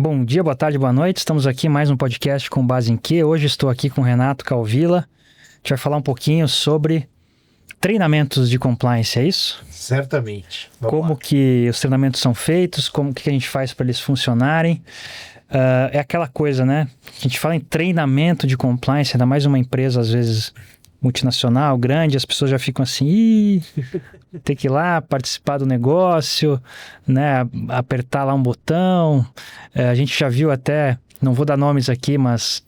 Bom dia, boa tarde, boa noite. Estamos aqui mais um podcast com base em quê? Hoje estou aqui com o Renato Calvilla. A gente vai falar um pouquinho sobre treinamentos de compliance, é isso? Certamente. Como que os treinamentos são feitos, como que a gente faz para eles funcionarem. É aquela coisa, né? A gente fala em treinamento de compliance, ainda mais uma empresa, às vezes, multinacional, grande, as pessoas já ficam assim, tem que ir lá participar do negócio, né? Apertar lá um botão. A gente já viu até, não vou dar nomes aqui, mas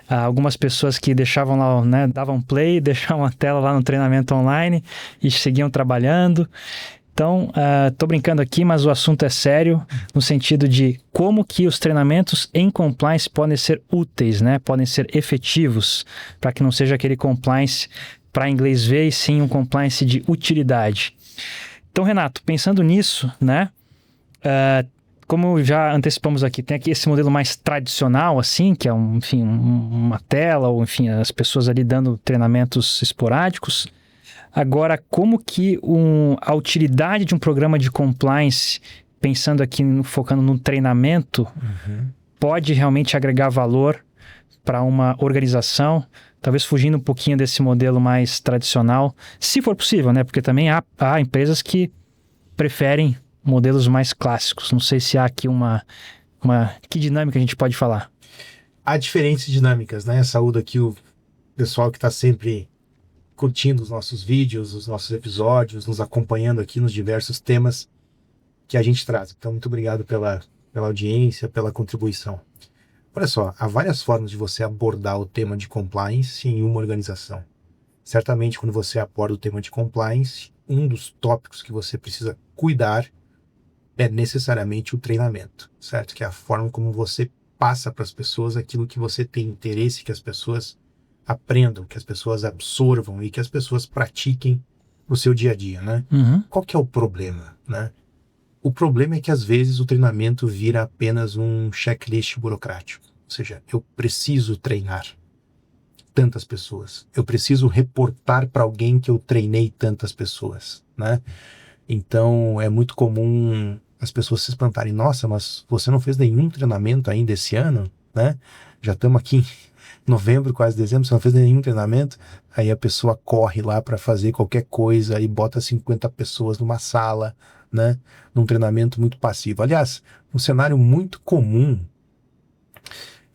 algumas pessoas que deixavam lá, né? Davam play, deixavam a tela lá no treinamento online e seguiam trabalhando. Então, tô brincando aqui, mas o assunto é sério, no sentido de como que os treinamentos em compliance podem ser úteis, né? Podem ser efetivos, para que não seja aquele compliance para inglês ver, e sim um compliance de utilidade. Então, Renato, pensando nisso, né? Como já antecipamos aqui, tem aqui esse modelo mais tradicional, assim, que é uma tela, ou enfim, as pessoas ali dando treinamentos esporádicos. Agora, como que a utilidade de um programa de compliance, pensando aqui, focando no treinamento, pode realmente agregar valor para uma organização, talvez fugindo um pouquinho desse modelo mais tradicional, se for possível, né? Porque também há empresas que preferem modelos mais clássicos. Não sei se há aqui que dinâmica a gente pode falar. Há diferentes dinâmicas, né? Saúdo aqui o pessoal que está sempre curtindo os nossos vídeos, os nossos episódios, nos acompanhando aqui nos diversos temas que a gente traz. Então, muito obrigado pela audiência, pela contribuição. Olha só, há várias formas de você abordar o tema de compliance em uma organização. Certamente, quando você aborda o tema de compliance, um dos tópicos que você precisa cuidar é necessariamente o treinamento, certo? Que é a forma como você passa para as pessoas aquilo que você tem interesse que as pessoas aprendam, que as pessoas absorvam e que as pessoas pratiquem no seu dia a dia, né? Qual que é o problema, né? O problema é que às vezes o treinamento vira apenas um checklist burocrático. Ou seja, eu preciso treinar tantas pessoas. Eu preciso reportar para alguém que eu treinei tantas pessoas, né? Então é muito comum as pessoas se espantarem. Nossa, mas você não fez nenhum treinamento ainda esse ano, né? Já estamos aqui em novembro, quase dezembro, você não fez nenhum treinamento. Aí a pessoa corre lá para fazer qualquer coisa e bota 50 pessoas numa sala, né? Num treinamento muito passivo. Aliás, um cenário muito comum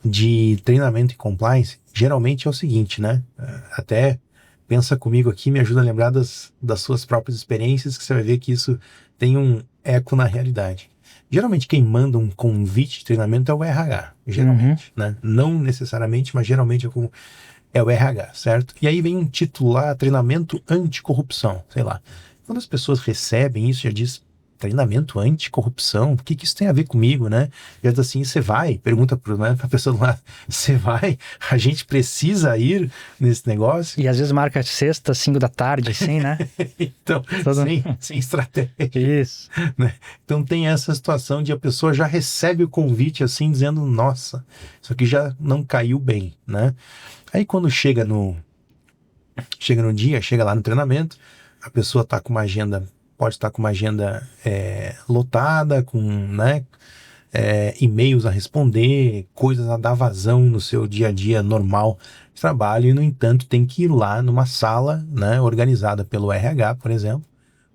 de treinamento e compliance geralmente é o seguinte, né? Até pensa comigo aqui, me ajuda a lembrar das suas próprias experiências, que você vai ver que isso tem um eco na realidade. Geralmente quem manda um convite de treinamento é o RH, geralmente, né? Não necessariamente, mas geralmente é o RH, certo? E aí vem um título lá, treinamento anticorrupção, sei lá. Quando as pessoas recebem isso, já diz treinamento anticorrupção, o que isso tem a ver comigo, né? Já diz assim, você vai, pergunta pra pessoa do lado, você vai? A gente precisa ir nesse negócio? E às vezes marca sexta, 5 da tarde, assim, né? Então, sem estratégia. Isso. Né? Então tem essa situação de a pessoa já recebe o convite assim, dizendo, nossa, isso aqui já não caiu bem, né? Aí quando chega no dia, chega lá no treinamento, a pessoa tá com uma agenda, pode estar com uma agenda lotada, com, né, e-mails a responder, coisas a dar vazão no seu dia a dia normal de trabalho, e no entanto tem que ir lá numa sala, né, organizada pelo RH, por exemplo,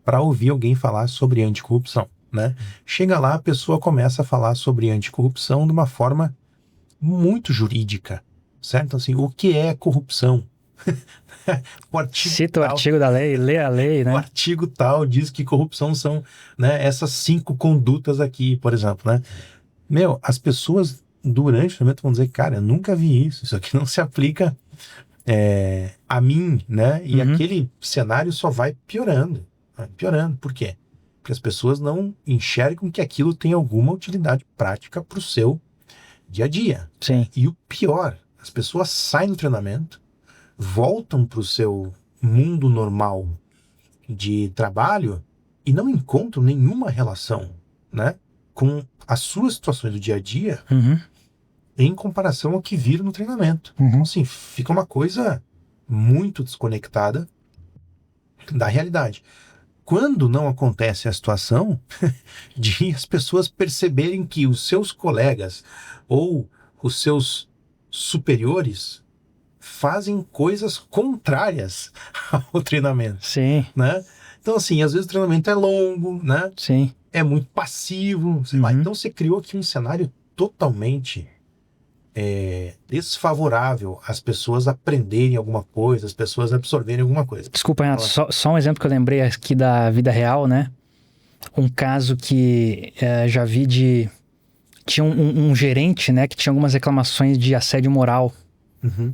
para ouvir alguém falar sobre anticorrupção, né? Chega lá, a pessoa começa a falar sobre anticorrupção de uma forma muito jurídica, certo? Então, assim, o que é corrupção? Cita o artigo da lei, lê a lei, né? O artigo tal diz que corrupção são, né, essas 5 condutas aqui, por exemplo, né? As pessoas durante o treinamento vão dizer, cara, eu nunca vi isso aqui não se aplica a mim, né? E aquele cenário só vai piorando. Piorando. Por quê? Porque as pessoas não enxergam que aquilo tem alguma utilidade prática para o seu dia a dia. Sim. E o pior, as pessoas saem do treinamento, voltam para o seu mundo normal de trabalho e não encontram nenhuma relação, né, com as suas situações do dia a dia em comparação ao que viram no treinamento. Então, assim, fica uma coisa muito desconectada da realidade. quando não acontece a situação de as pessoas perceberem que os seus colegas ou os seus superiores fazem coisas contrárias ao treinamento, Sim, né? Então, assim, às vezes o treinamento é longo, né? sim. É muito passivo, sei lá. Então você criou aqui um cenário totalmente desfavorável às pessoas aprenderem alguma coisa, as pessoas absorverem alguma coisa. Desculpa, Renato, só um exemplo que eu lembrei aqui da vida real, né? Um caso que já vi de... Tinha um gerente, né, que tinha algumas reclamações de assédio moral. Uhum.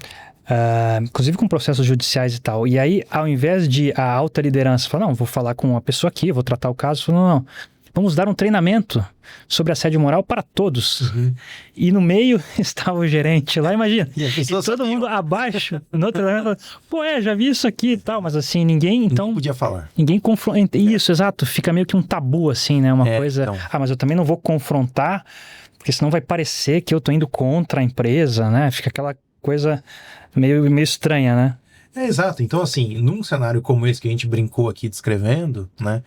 Inclusive com processos judiciais e tal. E aí, ao invés de a alta liderança falar, não, vou falar com uma pessoa aqui, vou tratar o caso, falou, não, vamos dar um treinamento sobre assédio moral para todos. Uhum. E no meio estava o gerente lá, imagina. E todo mundo abaixo, no treinamento, pô, já vi isso aqui e tal, mas assim, ninguém, então... Ninguém podia falar. Ninguém confronta. Isso, exato, fica meio que um tabu, assim, né? Uma coisa... Então. mas eu também não vou confrontar, porque senão vai parecer que eu tô indo contra a empresa, né? Fica aquela coisa meio estranha, né? Exato. Então, assim, num cenário como esse que a gente brincou aqui descrevendo, né?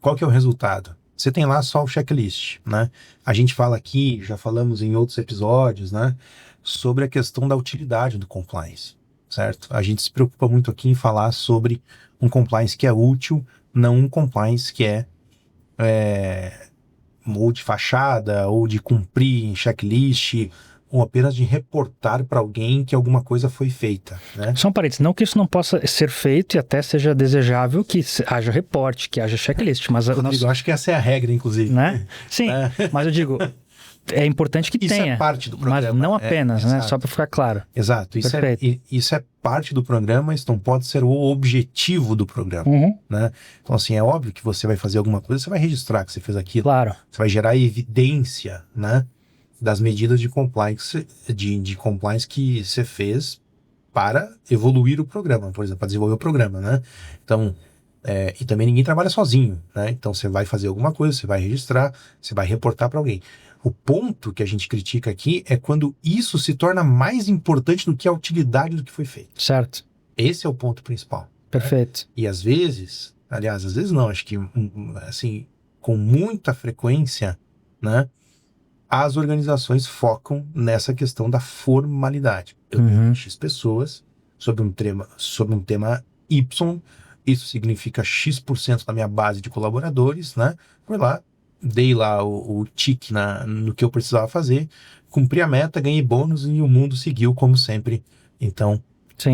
Qual que é o resultado? Você tem lá só o checklist, né? A gente fala aqui, já falamos em outros episódios, né? Sobre a questão da utilidade do compliance, certo? A gente se preocupa muito aqui em falar sobre um compliance que é útil, não um compliance que é ou de fachada, ou de cumprir em checklist, ou apenas de reportar para alguém que alguma coisa foi feita, né? Só um parênteses, não que isso não possa ser feito e até seja desejável que haja reporte, que haja checklist, mas... Rodrigo, eu acho que essa é a regra, inclusive. Né? Sim, mas eu digo, é importante que isso tenha. É parte do programa. Mas não apenas, né? Exato. Só para ficar claro. Exato. Isso é parte do programa, isso não pode ser o objetivo do programa, né? Então, assim, é óbvio que você vai fazer alguma coisa, você vai registrar que você fez aquilo. Claro. Você vai gerar evidência, né? Das medidas de compliance, de compliance que você fez para evoluir o programa, por exemplo, para desenvolver o programa, né? Então, e também ninguém trabalha sozinho, né? Então você vai fazer alguma coisa, você vai registrar, você vai reportar para alguém. O ponto que a gente critica aqui é quando isso se torna mais importante do que a utilidade do que foi feito. Certo. Esse é o ponto principal. Perfeito. Né? E às vezes não, acho que assim, com muita frequência, né? As organizações focam nessa questão da formalidade. Eu tenho X pessoas sobre um tema Y, isso significa X% da minha base de colaboradores, né? Fui lá, dei lá o tique no que eu precisava fazer, cumpri a meta, ganhei bônus e o mundo seguiu como sempre. Então,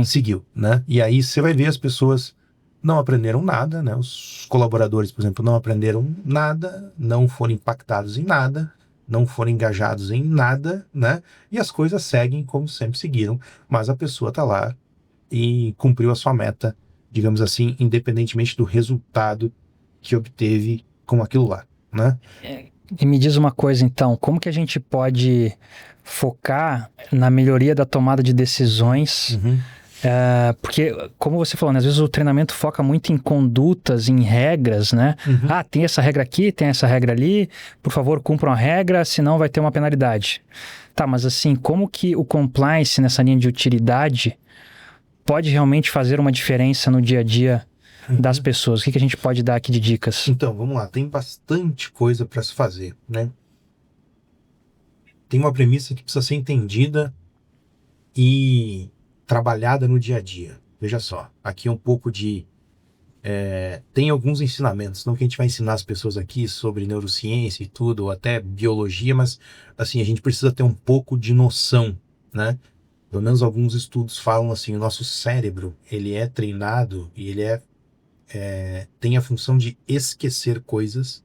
seguiu, né? E aí você vai ver as pessoas não aprenderam nada, né? Os colaboradores, por exemplo, não aprenderam nada, não foram impactados em nada, não foram engajados em nada, né? E as coisas seguem como sempre seguiram, mas a pessoa tá lá e cumpriu a sua meta, digamos assim, independentemente do resultado que obteve com aquilo lá, né? E me diz uma coisa então, como que a gente pode focar na melhoria da tomada de decisões? Porque, como você falou, né, às vezes o treinamento foca muito em condutas, em regras, né? Tem essa regra aqui, tem essa regra ali, por favor, cumpram a regra, senão vai ter uma penalidade. Tá, mas assim, como que o compliance nessa linha de utilidade pode realmente fazer uma diferença no dia a dia das pessoas? O que a gente pode dar aqui de dicas? Então, vamos lá, tem bastante coisa para se fazer, né? Tem uma premissa que precisa ser entendida e trabalhada no dia a dia. Veja só, aqui um pouco de... tem alguns ensinamentos, não que a gente vai ensinar as pessoas aqui sobre neurociência e tudo, ou até biologia, mas assim, a gente precisa ter um pouco de noção, né? Pelo menos alguns estudos falam assim, o nosso cérebro, ele é treinado e ele tem a função de esquecer coisas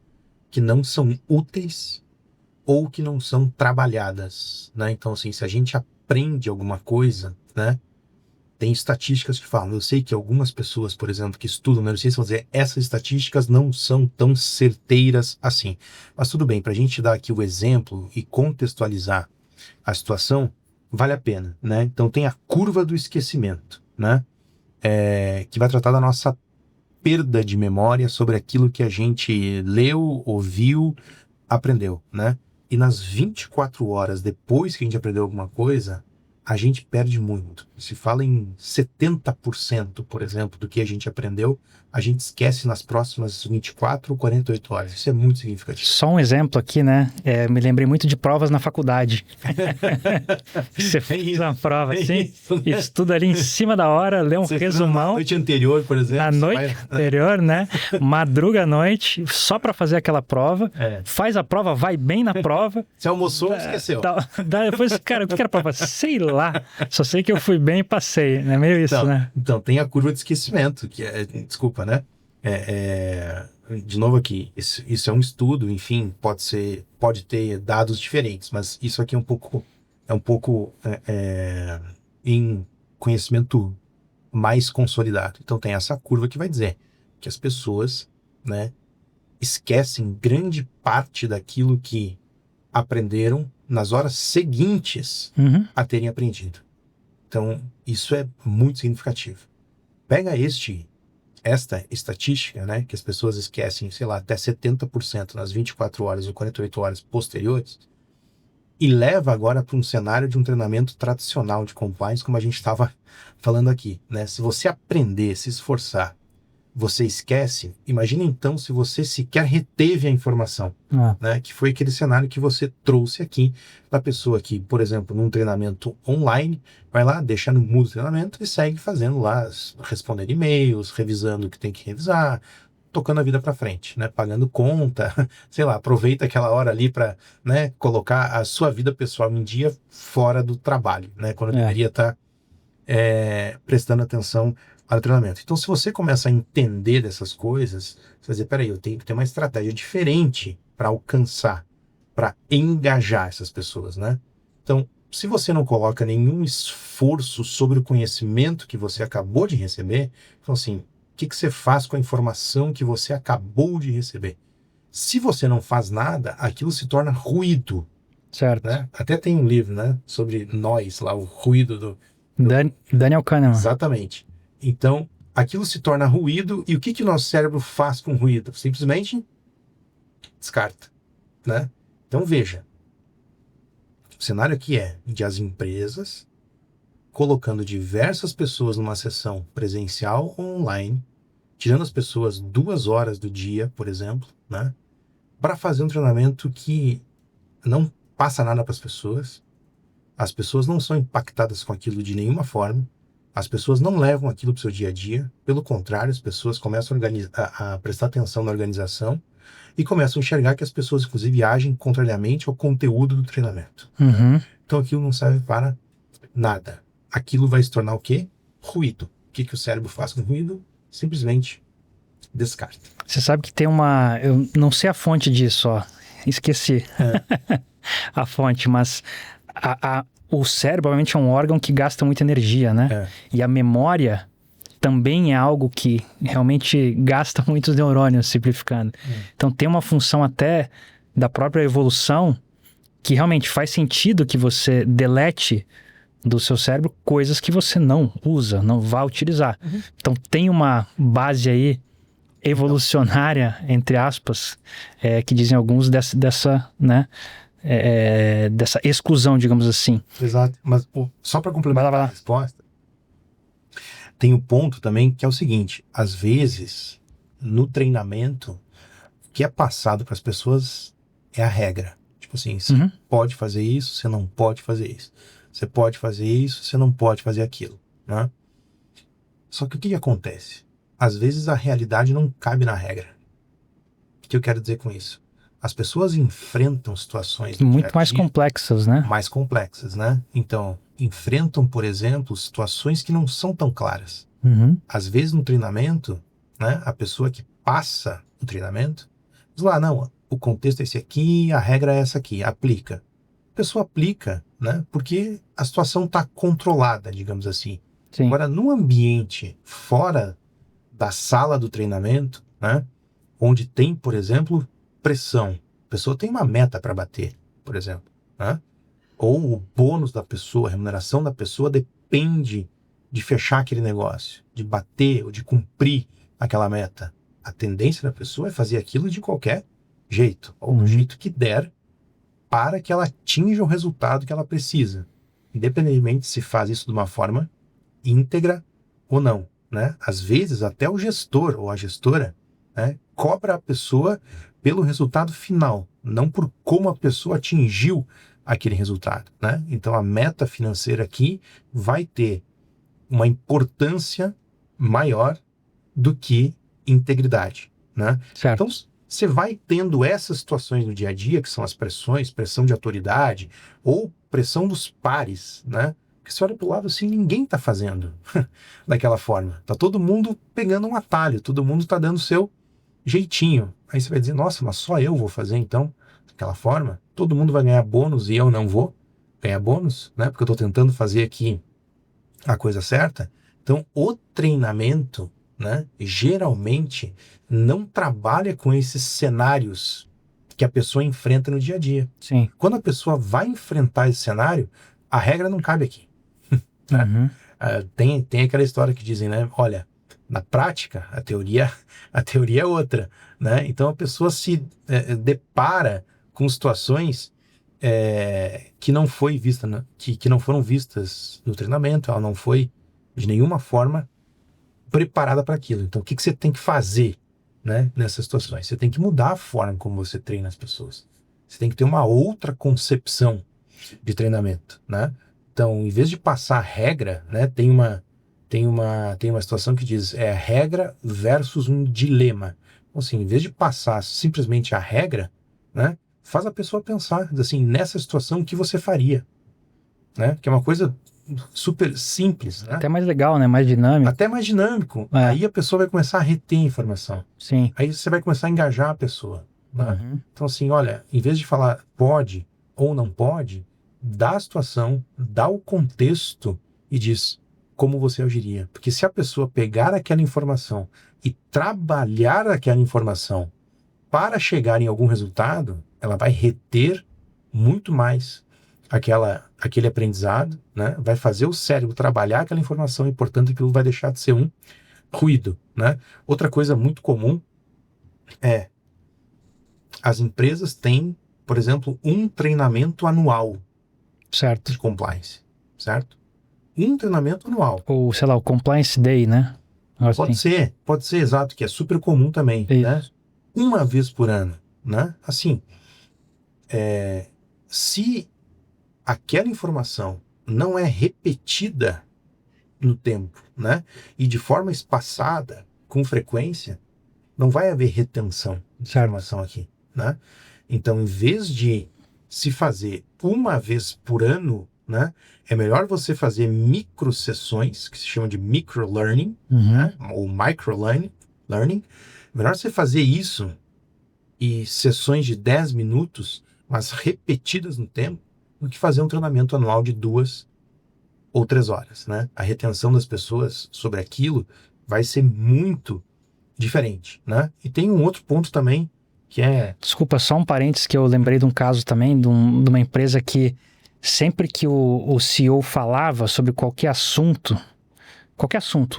que não são úteis ou que não são trabalhadas, né? Então, assim, se a gente aprende alguma coisa, né? Tem estatísticas que falam, eu sei que algumas pessoas, por exemplo, que estudam neurociência vão dizer, essas estatísticas não são tão certeiras assim. Mas tudo bem, para a gente dar aqui o exemplo e contextualizar a situação, vale a pena, né? Então tem a curva do esquecimento, né? Que vai tratar da nossa perda de memória sobre aquilo que a gente leu, ouviu, aprendeu, né? E nas 24 horas depois que a gente aprendeu alguma coisa, a gente perde muito. Se fala em 70%, por exemplo, do que a gente aprendeu, a gente esquece nas próximas 24 ou 48 horas. Isso é muito significativo. Só um exemplo aqui, né? Me lembrei muito de provas na faculdade. Você fez uma prova assim, estuda ali em cima da hora, lê um resumão. Na noite anterior, por exemplo. Na noite anterior, né? Madruga à noite, só para fazer aquela prova. Faz a prova, vai bem na prova. Você almoçou, esqueceu. Depois, cara, o que era a prova? Sei lá. Só sei que eu fui bem e passei. É meio isso, né? Então, tem a curva de esquecimento, que é... Desculpa, né? De novo aqui, isso é um estudo, enfim, pode ter dados diferentes, mas isso aqui é um pouco em conhecimento mais consolidado. Então tem essa curva que vai dizer que as pessoas, né, esquecem grande parte daquilo que aprenderam nas horas seguintes a terem aprendido. Então isso é muito significativo. Pega esta estatística, né, que as pessoas esquecem, sei lá, até 70% nas 24 horas ou 48 horas posteriores, e leva agora para um cenário de um treinamento tradicional de compliance, como a gente estava falando aqui, né? Se você aprender, se esforçar, você esquece, imagina então se você sequer reteve a informação, né? Que foi aquele cenário que você trouxe aqui da pessoa que, por exemplo, num treinamento online, vai lá, deixa no mudo o treinamento e segue fazendo lá, respondendo e-mails, revisando o que tem que revisar, tocando a vida para frente, né? Pagando conta, sei lá, aproveita aquela hora ali para, né, colocar a sua vida pessoal em dia fora do trabalho, né? Quando deveria estar prestando atenção ao treinamento. Então, se você começa a entender dessas coisas, você vai dizer, peraí, eu tenho que ter uma estratégia diferente para alcançar, para engajar essas pessoas, né? Então, se você não coloca nenhum esforço sobre o conhecimento que você acabou de receber, então assim, o que você faz com a informação que você acabou de receber? Se você não faz nada, aquilo se torna ruído. Certo. Né? Até tem um livro, né, sobre nós, lá, o ruído do... Daniel Kahneman. Exatamente. Então, aquilo se torna ruído, e o que o nosso cérebro faz com ruído? Simplesmente descarta, né? Então, veja, o cenário aqui é de as empresas colocando diversas pessoas numa sessão presencial ou online, tirando as pessoas 2 horas do dia, por exemplo, né, para fazer um treinamento que não passa nada para as pessoas não são impactadas com aquilo de nenhuma forma, as pessoas não levam aquilo para o seu dia a dia, pelo contrário, as pessoas começam a prestar atenção na organização e começam a enxergar que as pessoas, inclusive, agem contrariamente ao conteúdo do treinamento. Então aquilo não serve para nada. Aquilo vai se tornar o quê? Ruído. O que o cérebro faz com ruído? Simplesmente descarta. Você sabe que tem uma... Eu não sei a fonte disso, ó. Esqueci a fonte, mas o cérebro, obviamente, é um órgão que gasta muita energia, né? E a memória também é algo que realmente gasta muitos neurônios, simplificando. Então tem uma função até da própria evolução que realmente faz sentido que você delete do seu cérebro coisas que você não usa, não vai utilizar. Então tem uma base aí evolucionária, entre aspas, que dizem alguns dessa, né, dessa exclusão, digamos assim. Exato. Mas só para complementar a resposta, tem um ponto também que é o seguinte: às vezes, no treinamento, o que é passado para as pessoas é a regra. Tipo assim, você pode fazer isso, você não pode fazer isso. Você pode fazer isso, você não pode fazer aquilo, né? Só que o que acontece? Às vezes a realidade não cabe na regra. O que eu quero dizer com isso? As pessoas enfrentam situações muito mais complexas, né? Mais complexas, né? Então, enfrentam, por exemplo, situações que não são tão claras. Às vezes no treinamento, né, a pessoa que passa o treinamento diz lá, não, o contexto é esse aqui, a regra é essa aqui, aplica. A pessoa aplica, né, porque a situação está controlada, digamos assim. Sim. Agora, no ambiente fora da sala do treinamento, né, onde tem, por exemplo, pressão, a pessoa tem uma meta para bater, por exemplo, né? Ou o bônus da pessoa, a remuneração da pessoa depende de fechar aquele negócio, de bater ou de cumprir aquela meta. A tendência da pessoa é fazer aquilo de qualquer jeito, ou do jeito que der, para que ela atinja o resultado que ela precisa. independentemente se faz isso de uma forma íntegra ou não, né? Às vezes até o gestor ou a gestora, né, cobra a pessoa pelo resultado final, não por como a pessoa atingiu aquele resultado, né? Então a meta financeira aqui vai ter uma importância maior do que integridade, né? Então Certo. você vai tendo essas situações no dia a dia, que são as pressões, pressão de autoridade ou pressão dos pares, né? Que você olha para o lado assim, ninguém está fazendo daquela forma. Tá todo mundo pegando um atalho, todo mundo está dando o seu jeitinho. Aí você vai dizer, nossa, mas só eu vou fazer então daquela forma? Todo mundo vai ganhar bônus e eu não vou ganhar bônus, né? Porque eu estou tentando fazer aqui a coisa certa. Então, o treinamento, né, geralmente não trabalha com esses cenários que a pessoa enfrenta no dia a dia. Sim. Quando a pessoa vai enfrentar esse cenário, a regra não cabe aqui, né? Uhum. Tem aquela história que dizem, né? Olha, na prática, a teoria é outra, né? Então a pessoa se depara com situações que não foi vista, né? que não foram vistas no treinamento, ela não foi de nenhuma forma preparada para aquilo. Então o que você tem que fazer, né, nessas situações? Você tem que mudar a forma como você treina as pessoas. Você tem que ter uma outra concepção de treinamento, né? Então, em vez de passar regra, né, tem uma situação que diz regra versus um dilema. Então, assim, em vez de passar simplesmente a regra, né, faz a pessoa pensar, diz assim, nessa situação o que você faria, né? Que é uma coisa super simples, né? Até mais legal, né? Mais dinâmico. Até mais dinâmico. É. Aí a pessoa vai começar a reter informação. Sim. Aí você vai começar a engajar a pessoa, né? Uhum. Então, assim, olha, em vez de falar pode ou não pode, dá a situação, dá o contexto e diz como você agiria. Porque se a pessoa pegar aquela informação e trabalhar aquela informação para chegar em algum resultado, ela vai reter muito mais aquele aprendizado, né? Vai fazer o cérebro trabalhar aquela informação e, portanto, aquilo vai deixar de ser um ruído, né? Outra coisa muito comum é as empresas têm, por exemplo, um treinamento anual Certo. de compliance, certo? Um treinamento anual. Ou, sei lá, o Compliance Day, né? Pode ser exato, que é super comum também, Isso. né? Uma vez por ano, né? Assim, se aquela informação não é repetida no tempo, né? E de forma espaçada, com frequência, não vai haver retenção de Certo. informação aqui, né? Então, em vez de se fazer uma vez por ano, né, é melhor você fazer micro sessões, que se chama de micro-learning, Uhum. né, ou micro-learning. Melhor você fazer isso e sessões de 10 minutos, mas repetidas no tempo, do que fazer um treinamento anual de 2 ou 3 horas, né? A retenção das pessoas sobre aquilo vai ser muito diferente, né? E tem um outro ponto também que é... Desculpa, só um parênteses que eu lembrei de um caso também, de uma empresa que sempre que o CEO falava sobre qualquer assunto,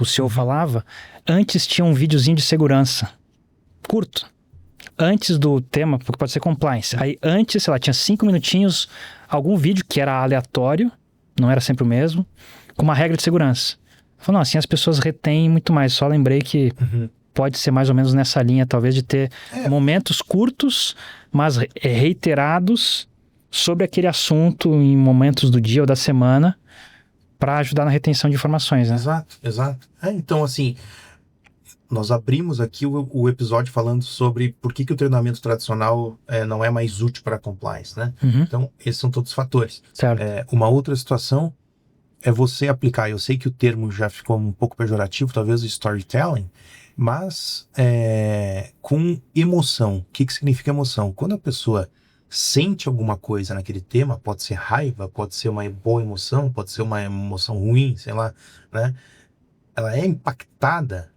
o CEO falava, antes tinha um videozinho de segurança, curto, antes do tema, porque pode ser compliance. Aí antes, sei lá, tinha 5 minutinhos, algum vídeo que era aleatório, não era sempre o mesmo, com uma regra de segurança. Falou, não, assim as pessoas retêm muito mais. Só lembrei que pode ser mais ou menos nessa linha, talvez, de ter momentos curtos, mas reiterados sobre aquele assunto em momentos do dia ou da semana para ajudar na retenção de informações, né? Exato. Então, assim, nós abrimos aqui o episódio falando sobre por que o treinamento tradicional não é mais útil para compliance, né? Uhum. Então, esses são todos os fatores. Certo. Uma outra situação é você aplicar, eu sei que o termo já ficou um pouco pejorativo, talvez o storytelling, mas com emoção. O que significa emoção? Quando a pessoa sente alguma coisa naquele tema, pode ser raiva, pode ser uma boa emoção, pode ser uma emoção ruim, sei lá, né? Ela é impactada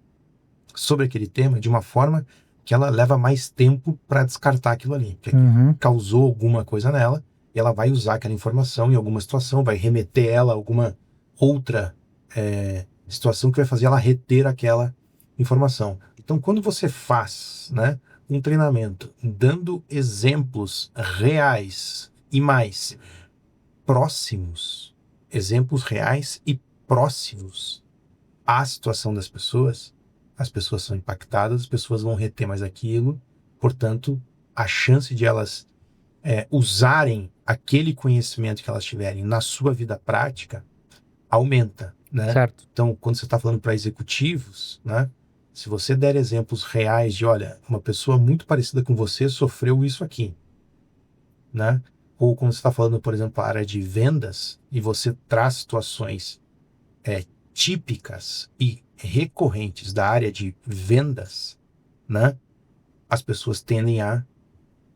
sobre aquele tema de uma forma que ela leva mais tempo para descartar aquilo ali, porque causou alguma coisa nela, e ela vai usar aquela informação em alguma situação, vai remeter ela a alguma outra situação que vai fazer ela reter aquela informação. Então, quando você faz, né, um treinamento dando exemplos reais e mais próximos exemplos reais e próximos à situação das pessoas, as pessoas são impactadas, as pessoas vão reter mais aquilo, portanto, a chance de elas usarem aquele conhecimento que elas tiverem na sua vida prática aumenta, né? Certo. Então, quando você está falando para executivos, né? Se você der exemplos reais de, olha, uma pessoa muito parecida com você sofreu isso aqui, né? Ou quando você está falando, por exemplo, a área de vendas e você traz situações típicas e recorrentes da área de vendas, né? As pessoas tendem a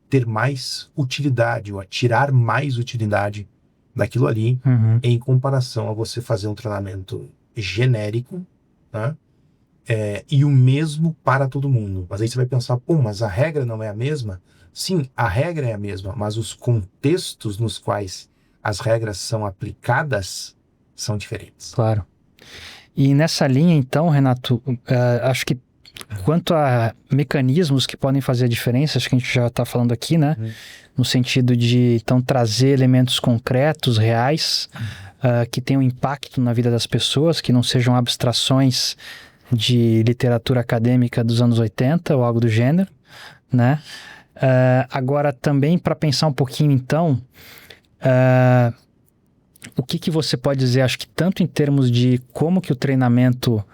ter mais utilidade ou a tirar mais utilidade daquilo ali em comparação a você fazer um treinamento genérico, né? E o mesmo para todo mundo. Mas aí você vai pensar, pô, mas a regra não é a mesma? Sim, a regra é a mesma, mas os contextos nos quais as regras são aplicadas são diferentes. Claro. E nessa linha, então, Renato, acho que quanto a mecanismos que podem fazer a diferença, acho que a gente já está falando aqui, né? No sentido de, então, trazer elementos concretos, reais, que tenham impacto na vida das pessoas, que não sejam abstrações de literatura acadêmica dos anos 80 ou algo do gênero, né? Agora, também para pensar um pouquinho, então, o que você pode dizer, acho que tanto em termos de como que o treinamento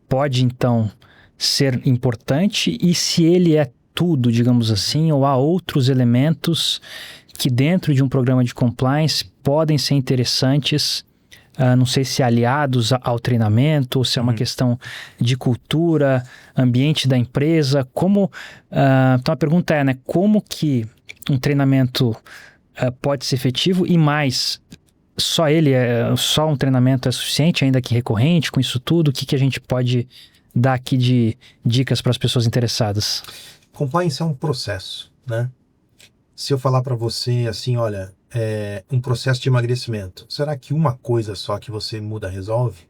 pode, então, ser importante e se ele é tudo, digamos assim, ou há outros elementos que dentro de um programa de compliance podem ser interessantes, não sei se aliados ao treinamento, ou se é uma questão de cultura, ambiente da empresa, como... então a pergunta é, né, como que um treinamento pode ser efetivo e mais... Só um treinamento é suficiente, ainda que recorrente, com isso tudo? O que a gente pode dar aqui de dicas para as pessoas interessadas? Compliance é um processo, né? Se eu falar para você assim, olha, um processo de emagrecimento, será que uma coisa só que você muda resolve?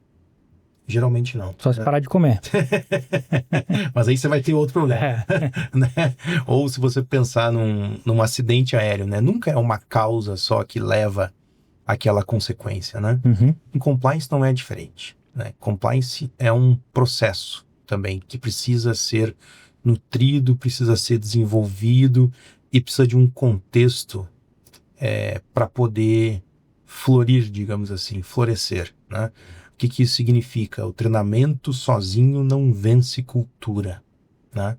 Geralmente não. Só se parar de comer. Mas aí você vai ter outro problema. Né? Ou se você pensar num acidente aéreo, né? Nunca é uma causa só que leva aquela consequência, né? Em compliance não é diferente, né? Compliance é um processo também que precisa ser nutrido, precisa ser desenvolvido e precisa de um contexto para poder florir, digamos assim, florescer, né? O que isso significa? O treinamento sozinho não vence cultura, né?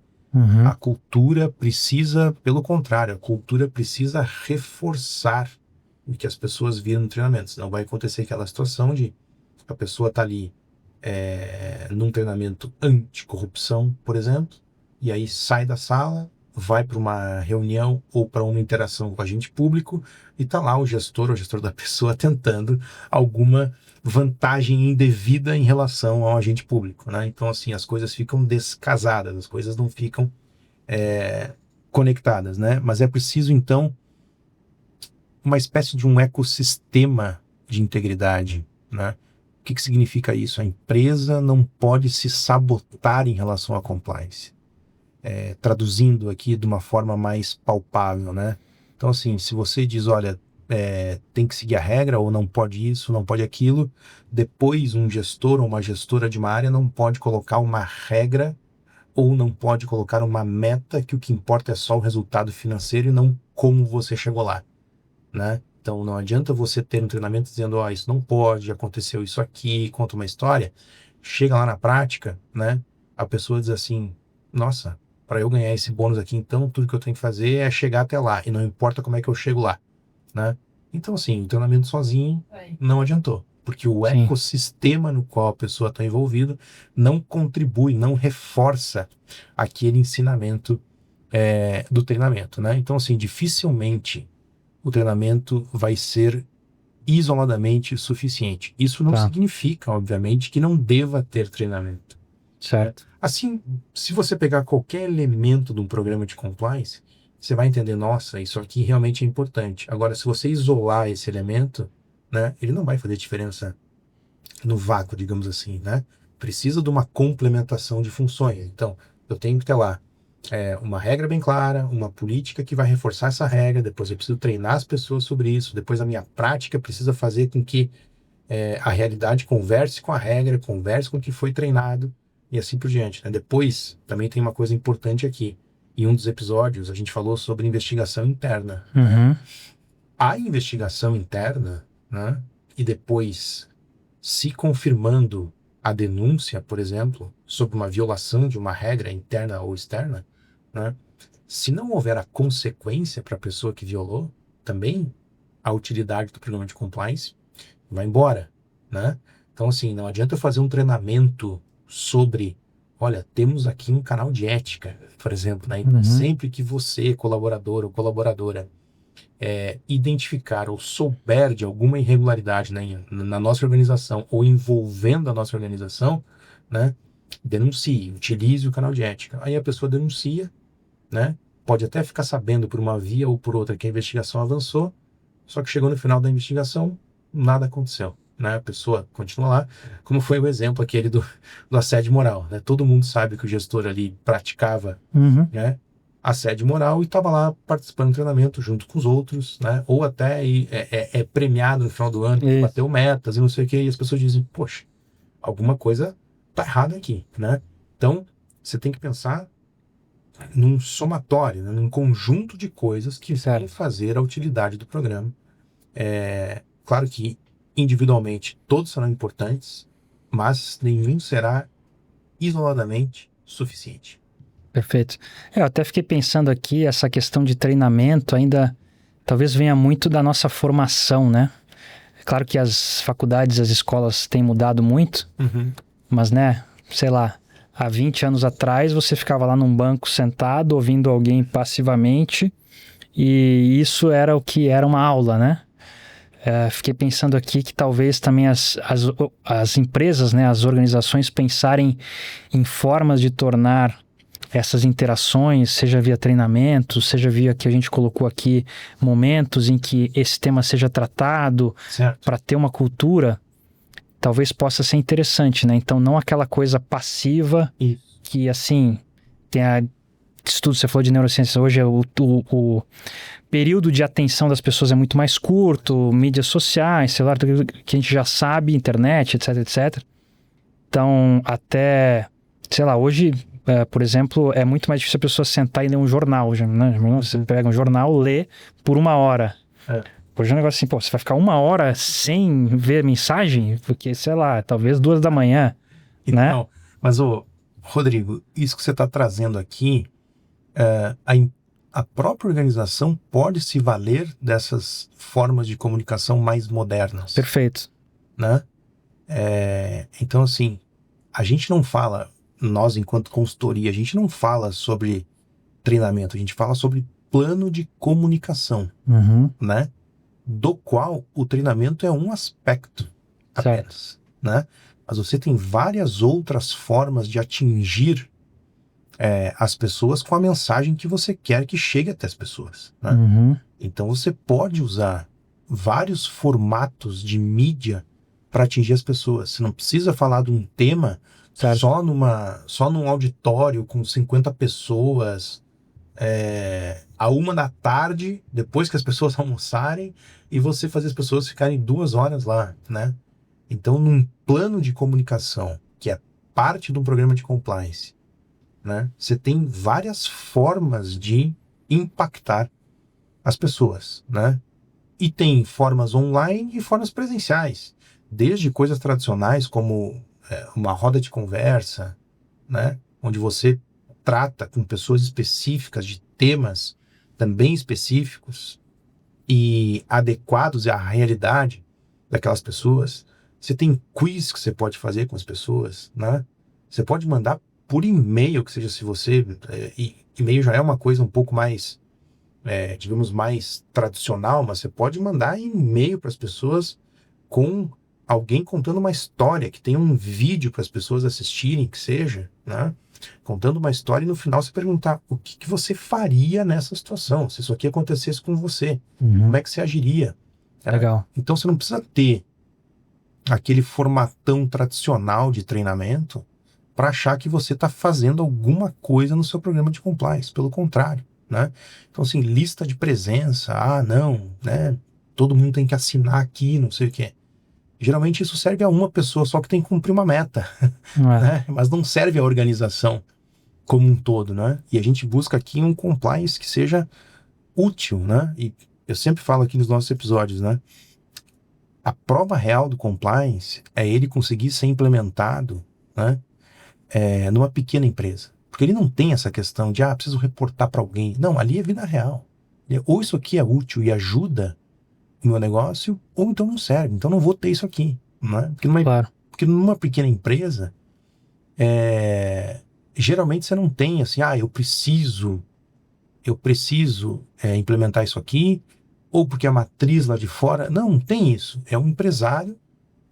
A cultura precisa, pelo contrário, a cultura precisa reforçar o que as pessoas viram no treinamento. Senão vai acontecer aquela situação de a pessoa tá ali num treinamento anticorrupção, por exemplo, e aí sai da sala, vai para uma reunião ou para uma interação com o agente público e tá lá o gestor da pessoa tentando alguma vantagem indevida em relação ao agente público, né? Então, assim, as coisas ficam descasadas, as coisas não ficam conectadas, né? Mas é preciso, então, uma espécie de um ecossistema de integridade, né? O que significa isso? A empresa não pode se sabotar em relação à compliance. Traduzindo aqui de uma forma mais palpável, né? Então, assim, se você diz, olha, tem que seguir a regra, ou não pode isso, não pode aquilo, depois um gestor ou uma gestora de uma área não pode colocar uma regra ou não pode colocar uma meta que o que importa é só o resultado financeiro e não como você chegou lá, né? Então não adianta você ter um treinamento dizendo, isso não pode, aconteceu isso aqui, conta uma história, chega lá na prática, né? A pessoa diz assim, nossa, para eu ganhar esse bônus aqui, então tudo que eu tenho que fazer é chegar até lá, e não importa como é que eu chego lá, né? Então assim, o treinamento sozinho não adiantou, porque o ecossistema no qual a pessoa está envolvida não contribui, não reforça aquele ensinamento do treinamento, né? Então assim, dificilmente o treinamento vai ser isoladamente suficiente. Isso não significa, obviamente, que não deva ter treinamento. Certo. Assim, se você pegar qualquer elemento de um programa de compliance, você vai entender, nossa, isso aqui realmente é importante. Agora, se você isolar esse elemento, né, ele não vai fazer diferença no vácuo, digamos assim, né? Precisa de uma complementação de funções. Então, eu tenho que ter lá uma regra bem clara, uma política que vai reforçar essa regra, depois eu preciso treinar as pessoas sobre isso, depois a minha prática precisa fazer com que a realidade converse com a regra, converse com o que foi treinado e assim por diante, né? Depois, também tem uma coisa importante aqui. Em um dos episódios, a gente falou sobre investigação interna. Uhum. A investigação interna, né? E depois, se confirmando a denúncia, por exemplo, sobre uma violação de uma regra interna ou externa, né? Se não houver a consequência para a pessoa que violou, também a utilidade do programa de compliance vai embora, né? Então, assim, não adianta eu fazer um treinamento sobre, olha, temos aqui um canal de ética, por exemplo, né? Então, sempre que você, colaborador ou colaboradora, identificar ou souber de alguma irregularidade, né, na nossa organização ou envolvendo a nossa organização, né, denuncie, utilize o canal de ética. Aí a pessoa denuncia, né, pode até ficar sabendo por uma via ou por outra que a investigação avançou, só que chegou no final da investigação, nada aconteceu, né? A pessoa continua lá, como foi o exemplo aquele do assédio moral, né? Todo mundo sabe que o gestor ali praticava, né, assédio moral e estava lá participando do treinamento junto com os outros, né? Ou até é premiado no final do ano, bateu metas e não sei o que, e as pessoas dizem, poxa, alguma coisa tá errada aqui, né? Então, você tem que pensar num somatório, né? Num conjunto de coisas que vão fazer a utilidade do programa. Claro que individualmente todos serão importantes, mas nenhum será isoladamente suficiente. Perfeito. Eu até fiquei pensando aqui, essa questão de treinamento ainda talvez venha muito da nossa formação, né? É claro que as faculdades, as escolas têm mudado muito, mas, né, sei lá, há 20 anos atrás você ficava lá num banco sentado, ouvindo alguém passivamente, e isso era o que era uma aula, né? Fiquei pensando aqui que talvez também as empresas, né, as organizações pensarem em formas de tornar essas interações, seja via treinamento, seja via que a gente colocou aqui, momentos em que esse tema seja tratado, para ter uma cultura, talvez possa ser interessante, né? Então, não aquela coisa passiva que, assim, tem a estudo, você falou de neurociência, hoje o período de atenção das pessoas é muito mais curto, mídias sociais, celular, que a gente já sabe, internet, etc, etc. Então, até, sei lá, hoje, por exemplo, é muito mais difícil a pessoa sentar e ler um jornal, né? Você pega um jornal, lê por 1 hora. Hoje é um negócio assim, pô, você vai ficar 1 hora sem ver mensagem? Porque, sei lá, talvez 2 da manhã, né? Não, mas, Rodrigo, isso que você está trazendo aqui, a própria organização pode se valer dessas formas de comunicação mais modernas. Perfeito. Né? Então, assim, a gente não fala, nós enquanto consultoria, a gente não fala sobre treinamento, a gente fala sobre plano de comunicação, né? Do qual o treinamento é um aspecto apenas, né? Mas você tem várias outras formas de atingir as pessoas com a mensagem que você quer que chegue até as pessoas, né? Então você pode usar vários formatos de mídia para atingir as pessoas. Você não precisa falar de um tema só num auditório com 50 pessoas, à 1 da tarde, depois que as pessoas almoçarem, e você fazer as pessoas ficarem 2 horas lá, né? Então, num plano de comunicação, que é parte de um programa de compliance, né? Você tem várias formas de impactar as pessoas, né? E tem formas online e formas presenciais, desde coisas tradicionais como uma roda de conversa, né? Onde você trata com pessoas específicas de temas também específicos e adequados à realidade daquelas pessoas. Você tem quiz que você pode fazer com as pessoas, né? Você pode mandar por e-mail, que seja, se você... e-mail já é uma coisa um pouco mais, digamos, mais tradicional, mas você pode mandar e-mail para as pessoas com alguém contando uma história, que tem um vídeo para as pessoas assistirem, que seja, né? Contando uma história, e no final você perguntar o que você faria nessa situação, se isso aqui acontecesse com você, como é que você agiria? Legal. Então você não precisa ter aquele formatão tradicional de treinamento para achar que você está fazendo alguma coisa no seu programa de compliance, pelo contrário, né? Então, assim, lista de presença, não, né? Todo mundo tem que assinar aqui, não sei o quê. Geralmente isso serve a uma pessoa só que tem que cumprir uma meta, né? Mas não serve à organização como um todo, né? E a gente busca aqui um compliance que seja útil, né? E eu sempre falo aqui nos nossos episódios, né? A prova real do compliance é ele conseguir ser implementado, né? Numa pequena empresa. Porque ele não tem essa questão de, preciso reportar para alguém. Não, ali é vida real. Ou isso aqui é útil e ajuda o meu negócio, ou então não serve. Então não vou ter isso aqui, né? Porque numa pequena empresa, geralmente você não tem assim, eu preciso implementar isso aqui, ou porque a matriz lá de fora. Não tem isso. É um empresário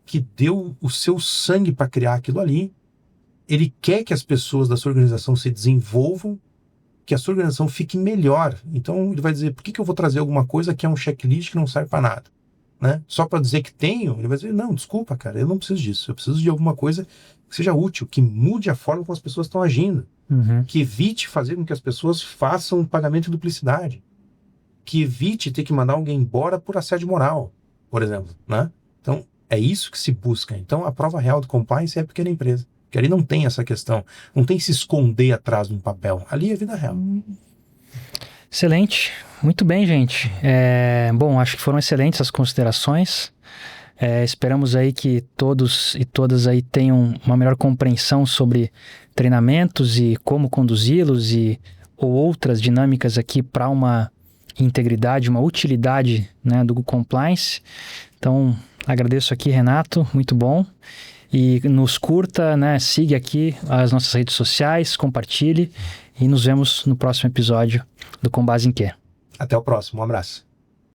que deu o seu sangue para criar aquilo ali. Ele quer que as pessoas da sua organização se desenvolvam, que a sua organização fique melhor. Então ele vai dizer, por que eu vou trazer alguma coisa que é um checklist que não serve para nada? Né? Só para dizer que tenho, ele vai dizer, não, desculpa, cara, eu não preciso disso. Eu preciso de alguma coisa que seja útil, que mude a forma como as pessoas estão agindo, que evite fazer com que as pessoas façam um pagamento de duplicidade, que evite ter que mandar alguém embora por assédio moral, por exemplo. Né? Então, é isso que se busca. Então, a prova real do compliance é a pequena empresa. Porque ali não tem essa questão, não tem se esconder atrás de um papel. Ali é vida real. Excelente. Muito bem, gente. Bom, acho que foram excelentes as considerações. Esperamos aí que todos e todas aí tenham uma melhor compreensão sobre treinamentos e como conduzi-los ou outras dinâmicas aqui para uma integridade, uma utilidade, né, do Compliance. Então, agradeço aqui, Renato. Muito bom. E nos curta, né? Siga aqui as nossas redes sociais, compartilhe e nos vemos no próximo episódio do Com Base em Quê. Até o próximo, um abraço.